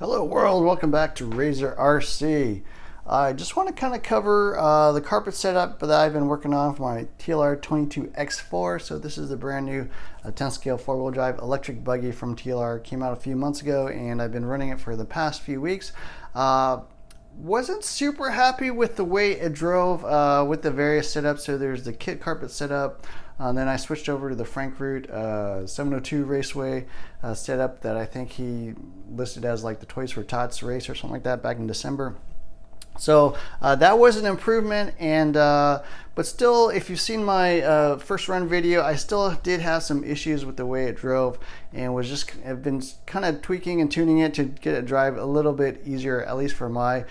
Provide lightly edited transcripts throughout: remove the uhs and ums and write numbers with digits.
Hello world, welcome back to Razor RC. I just want to kind of cover the carpet setup that I've been working on for my Tlr 22X-4. So this is the brand new 10 scale 4-wheel drive electric buggy from Tlr. Came out a few months ago and I've been running it for the past few weeks. Wasn't super happy with the way it drove with the various setups. So there's the kit carpet setup. Then I switched over to the Frankfurt 702 Raceway setup that I think he listed as like the Toys for Tots race or something like that back in December. So that was an improvement, and but still, if you've seen my first run video, I still did have some issues with the way it drove, and have been kind of tweaking and tuning it to get it drive a little bit easier, at least for my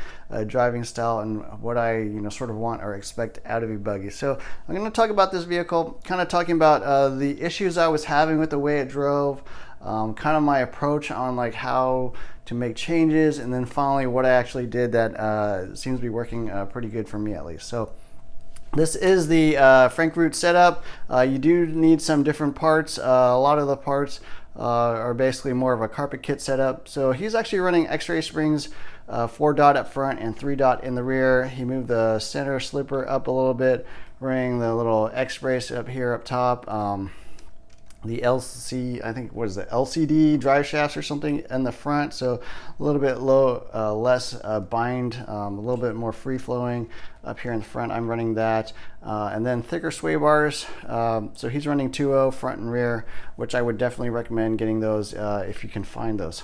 driving style and what I sort of want or expect out of a buggy. So I'm going to talk about this vehicle, kind of talking about the issues I was having with the way it drove. Kind of my approach on like how to make changes, and then finally what I actually did that seems to be working pretty good for me, at least. So this is the Frankfurt setup. You do need some different parts. A lot of the parts are basically more of a carpet kit setup. So he's actually running X-ray springs, 4-dot up front and 3-dot in the rear. He moved the center slipper up a little bit, running the little X-brace up here up top. The I think what is the LCD drive shafts or something in the front, so a little bit less bind, a little bit more free flowing up here in the front. I'm running that, and then thicker sway bars. So he's running 2.0 front and rear, which I would definitely recommend getting those if you can find those.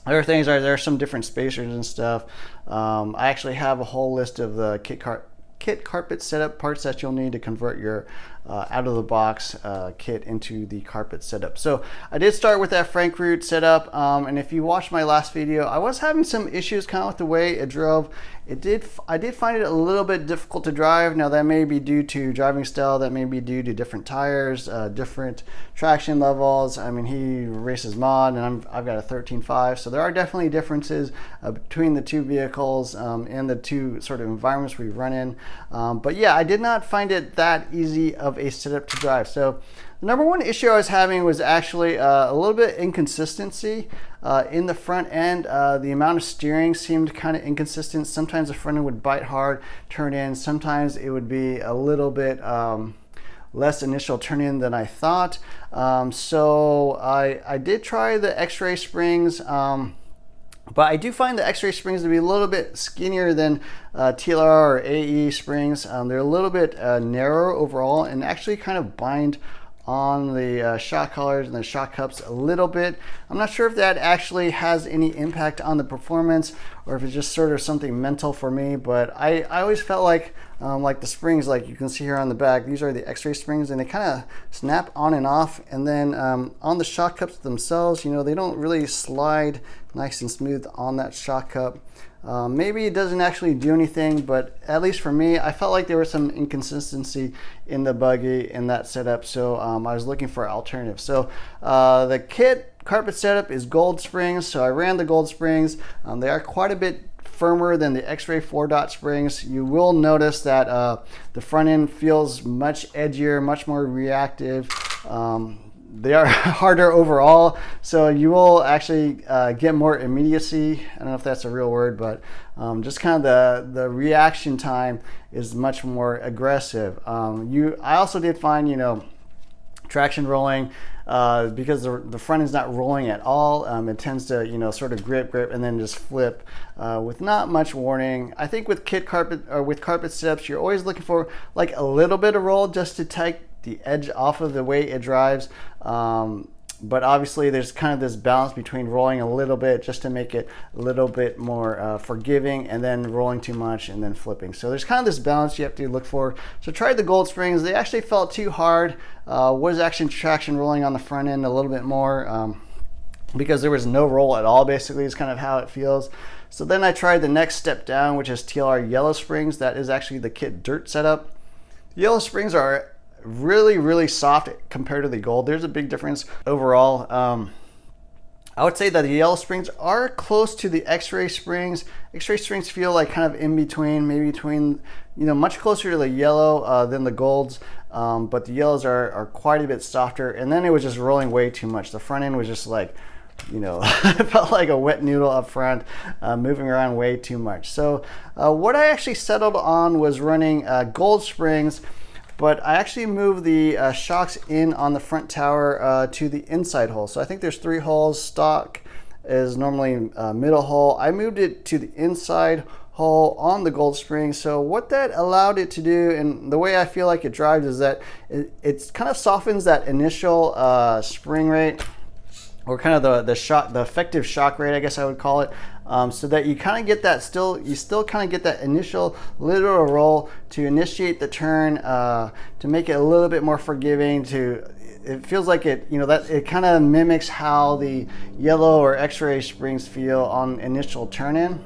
Other things are there are some different spacers and stuff. I actually have a whole list of the kit carpet setup parts that you'll need to convert your out of the box kit into the carpet setup. So I did start with that Frankfurt setup, and if you watched my last video, I was having some issues kind of with the way it drove. I did find it a little bit difficult to drive. Now that may be due to driving style, that may be due to different tires, different traction levels. I mean, he races mod and I've got a 13.5, so there are definitely differences between the two vehicles and the two sort of environments we run in. But yeah, I did not find it that easy of a setup to drive. So the number one issue I was having was actually a little bit inconsistency in the front end. The amount of steering seemed kind of inconsistent. Sometimes the front end would bite hard, turn in. Sometimes it would be a little bit less initial turn in than I thought. So I did try the X-ray springs. But I do find the X-ray springs to be a little bit skinnier than TLR or AE springs. They're a little bit narrower overall and actually kind of bind on the shock collars and the shock cups a little bit. I'm not sure if that actually has any impact on the performance or if it's just sort of something mental for me, but I always felt like the springs, like you can see here on the back, these are the X-ray springs, and they kind of snap on and off, and then on the shock cups themselves, they don't really slide nice and smooth on that shock cup. Maybe it doesn't actually do anything, but at least for me, I felt like there was some inconsistency in the buggy in that setup, so I was looking for alternatives. So the kit carpet setup is gold springs, so I ran the gold springs. They are quite a bit firmer than the X-ray 4-dot springs. You will notice that the front end feels much edgier, much more reactive. They are harder overall, so you will actually get more immediacy. I don't know if that's a real word, but just kind of the reaction time is much more aggressive. I also did find, traction rolling, because the front is not rolling at all. It tends to, sort of grip, and then just flip with not much warning. I think with kit carpet or with carpet setups, you're always looking for like a little bit of roll just to take the edge off of the way it drives. But obviously there's kind of this balance between rolling a little bit just to make it a little bit more forgiving, and then rolling too much and then flipping. So there's kind of this balance you have to look for. So tried the gold springs. They actually felt too hard. Was actually traction rolling on the front end a little bit more because there was no roll at all, basically is kind of how it feels. So then I tried the next step down, which is Tlr Yellow Springs. That is actually the kit dirt setup. The yellow springs are really soft compared to the gold. There's a big difference overall. I would say that the yellow springs are close to the X-ray springs. X-ray springs feel like kind of in between, maybe between, much closer to the yellow than the golds. But the yellows are quite a bit softer. And then it was just rolling way too much. The front end was just like you know, it felt like a wet noodle up front, moving around way too much. So what I actually settled on was running gold springs, but I actually moved the shocks in on the front tower to the inside hole. So I think there's 3 holes. Stock is normally middle hole. I moved it to the inside hole on the gold spring. So what that allowed it to do, and the way I feel like it drives, is that it kind of softens that initial spring rate, or kind of the effective shock rate, I guess I would call it, so that you kind of get that you still kind of get that initial little roll to initiate the turn, to make it a little bit more forgiving. It feels like it, you know, that it kind of mimics how the yellow or X-ray springs feel on initial turn in.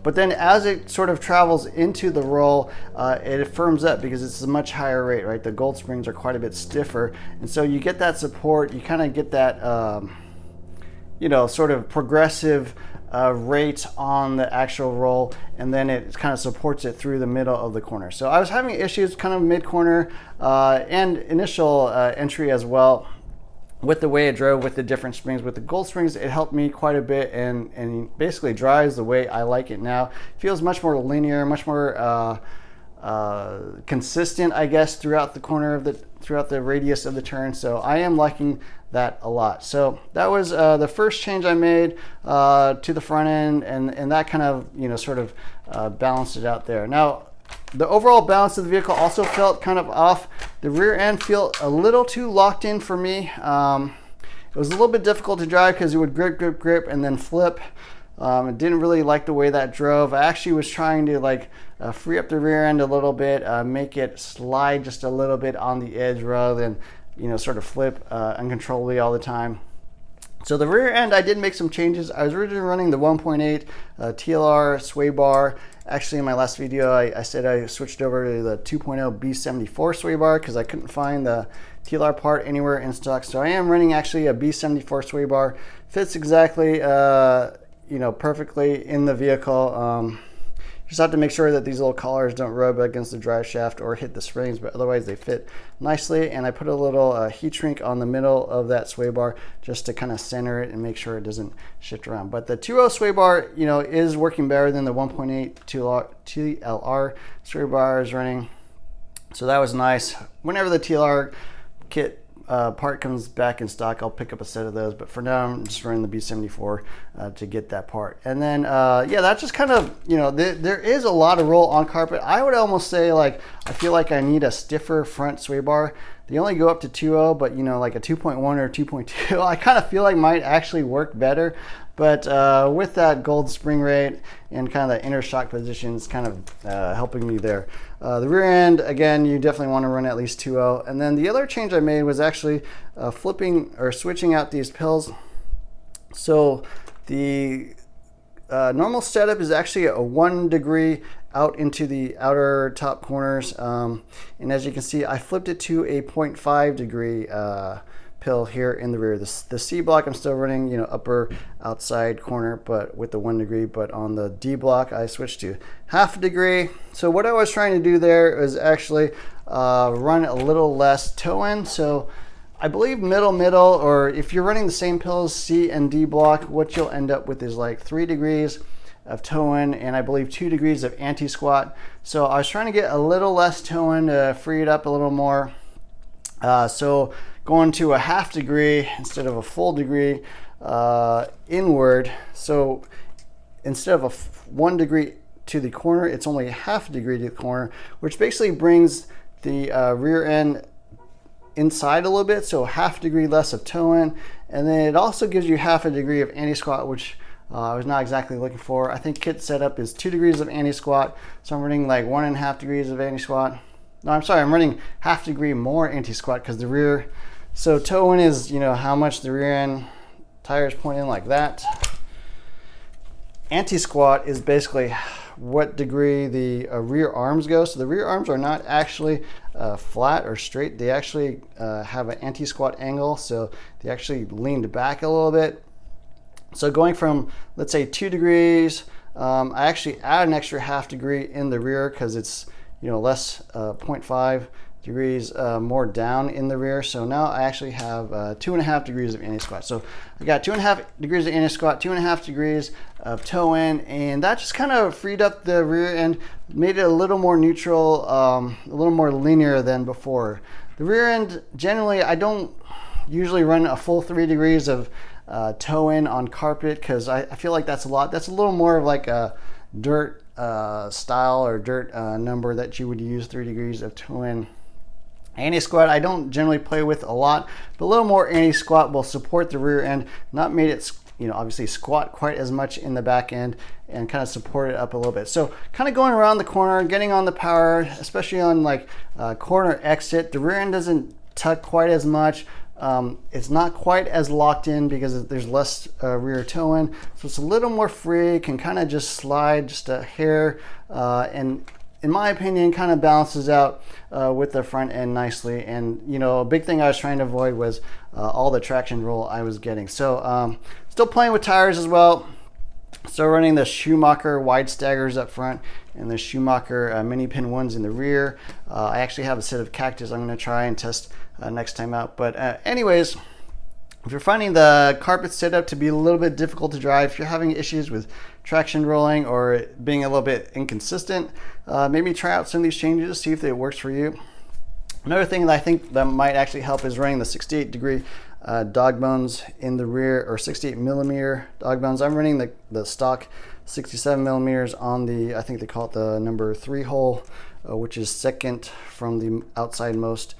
But then as it sort of travels into the roll, it firms up because it's a much higher rate, right? The gold springs are quite a bit stiffer. And so you get that support, you kind of get that, you know, sort of progressive rate on the actual roll, and then it kind of supports it through the middle of the corner. So I was having issues kind of mid-corner and initial entry as well with the way it drove with the different springs. With the gold springs, it helped me quite a bit, and basically drives the way I like it now. It feels much more linear, much more consistent, I guess, throughout the corner of throughout the radius of the turn. So I am liking that a lot. So that was the first change I made to the front end, and that kind of, you know, sort of balanced it out there. Now, the overall balance of the vehicle also felt kind of off. The rear end felt a little too locked in for me. It was a little bit difficult to drive because it would grip, and then flip. I didn't really like the way that drove. I actually was trying to like free up the rear end a little bit, make it slide just a little bit on the edge rather than, you know, sort of flip uncontrollably all the time. So the rear end, I did make some changes. I was originally running the 1.8 TLR sway bar. Actually, in my last video, I said I switched over to the 2.0 B74 sway bar because I couldn't find the TLR part anywhere in stock. So I am running actually a B74 sway bar. Fits exactly, you know, perfectly in the vehicle. Just have to make sure that these little collars don't rub against the drive shaft or hit the springs, but otherwise they fit nicely. And I put a little heat shrink on the middle of that sway bar just to kind of center it and make sure it doesn't shift around. But the 2.0 sway bar, you know, is working better than the 1.8 TLR sway bar is running. So that was nice. Whenever the TLR kit part comes back in stock, I'll pick up a set of those, but for now I'm just running the B74 to get that part. And then yeah, that's just kind of, you know, there is a lot of roll on carpet. I would almost say, like, I feel like I need a stiffer front sway bar. They only go up to 2.0, but, you know, like a 2.1 or 2.2 I kind of feel like might actually work better. But with that gold spring rate and kind of the inner shock positions kind of helping me there. The rear end, again, you definitely want to run at least 2.0. And then the other change I made was actually flipping or switching out these pills. So the normal setup is actually a 1 degree out into the outer top corners. And as you can see, I flipped it to a 0.5 degree pill here in the rear. The C block I'm still running, you know, upper outside corner, but with the 1 degree. But on the D block, I switched to 0.5 degree. So what I was trying to do there is actually run a little less toe in. So I believe middle, or if you're running the same pills, C and D block, what you'll end up with is like 3 degrees of toe in, and I believe 2 degrees of anti-squat. So I was trying to get a little less toe in to free it up a little more. So going to a 0.5 degree instead of a full degree inward. So instead of a 1 degree to the corner, it's only a 0.5 degree to the corner, which basically brings the rear end inside a little bit, so 0.5 degree less of toe in. And then it also gives you 0.5 degree of anti-squat, which I was not exactly looking for. I think kit setup is 2 degrees of anti-squat, so I'm running like 1.5 degrees of anti-squat. No, I'm sorry, I'm running 0.5 degree more anti-squat because the rear, so toe in is, you know, how much the rear end tires point in like that. Anti-squat is basically what degree the rear arms go. So the rear arms are not actually flat or straight. They actually have an anti-squat angle, so they actually leaned back a little bit. So going from, let's say, 2 degrees, I actually add an extra 0.5 degree in the rear because it's, you know, less 0.5 degrees more down in the rear. So now I actually have 2.5 degrees of anti-squat. So I got 2.5 degrees of anti-squat, 2.5 degrees of toe in, and that just kind of freed up the rear end, made it a little more neutral, a little more linear than before. The rear end, generally, I don't usually run a full 3 degrees of toe in on carpet because I feel like that's a lot. That's a little more of like a dirt style or dirt number that you would use, 3 degrees of toe in. Anti-squat I don't generally play with a lot, but a little more anti-squat will support the rear end, not made it, you know, obviously squat quite as much in the back end, and kind of support it up a little bit. So kind of going around the corner, getting on the power, especially on like corner exit, the rear end doesn't tuck quite as much. It's not quite as locked in because there's less rear toe in, so it's a little more free, can kind of just slide just a hair, and in my opinion kind of balances out with the front end nicely. And you know, a big thing I was trying to avoid was all the traction roll I was getting. So still playing with tires as well. So running the Schumacher wide staggers up front and the Schumacher mini pin ones in the rear. I actually have a set of Cactus I'm going to try and test next time out. But anyways, if you're finding the carpet setup to be a little bit difficult to drive, if you're having issues with traction rolling or being a little bit inconsistent, maybe try out some of these changes, see if it works for you. Another thing that I think that might actually help is running the 68 degree dog bones in the rear, or 68 millimeter dog bones. I'm running the stock 67 millimeters on the, I think they call it the number 3 hole, which is second from the outside most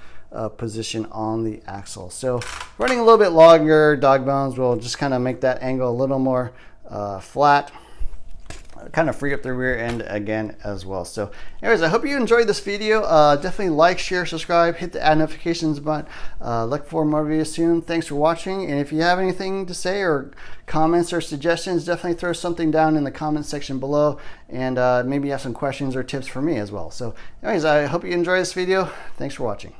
position on the axle. So running a little bit longer dog bones will just kind of make that angle a little more flat, kind of free up the rear end again as well. So anyways, I hope you enjoyed this video. Definitely like, share, subscribe, hit the add notifications button. Look for more videos soon. Thanks for watching, and if you have anything to say or comments or suggestions, definitely throw something down in the comment section below, and maybe you have some questions or tips for me as well. So anyways, I hope you enjoy this video. Thanks for watching.